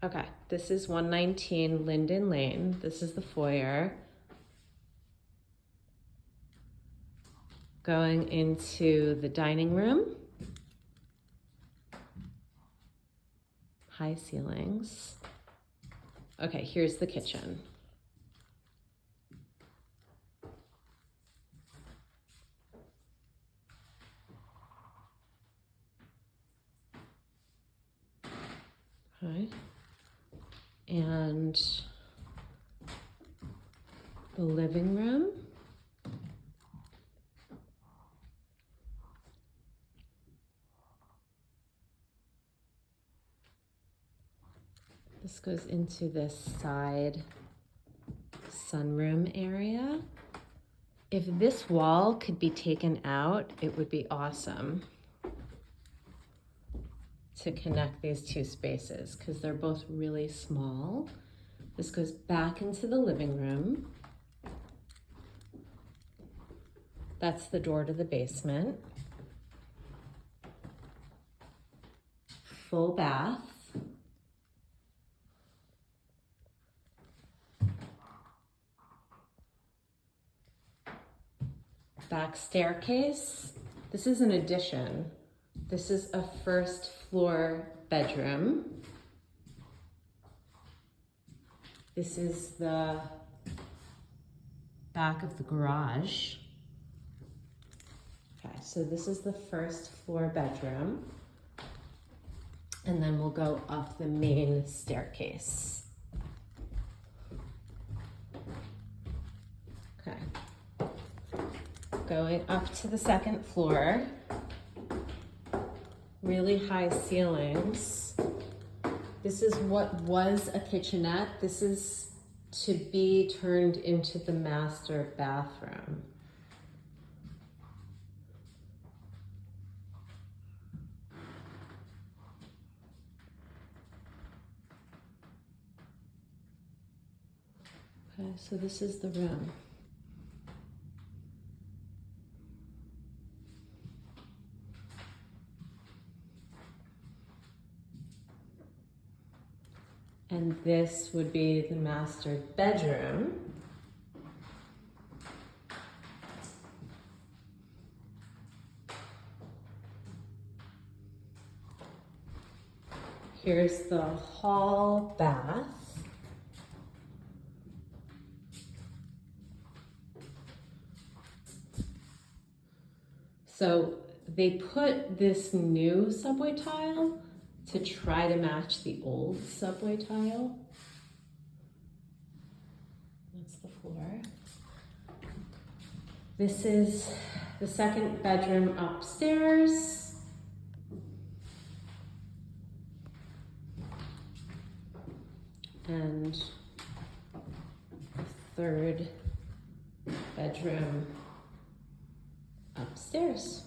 Okay, this is 119 Linden Lane. This is the foyer. Going into the dining room. High ceilings. Okay, here's the kitchen. Okay. And the living room. This goes into this side sunroom area. If this wall could be taken out, it would be awesome to connect these two spaces because they're both really small. This goes back into the living room. That's the door to the basement. Full bath. Back staircase. This is an addition. This is a first floor bedroom. This is the back of the garage. Okay, so this is the first floor bedroom. And then we'll go up the main staircase. Okay. Going up to the second floor. Really high ceilings. This is what was a kitchenette. This is to be turned into the master bathroom. Okay, so this is the room. And this would be the master bedroom. Here's the hall bath. So they put this new subway tile to try to match the old subway tile. That's the floor. This is the second bedroom upstairs. And the third bedroom upstairs.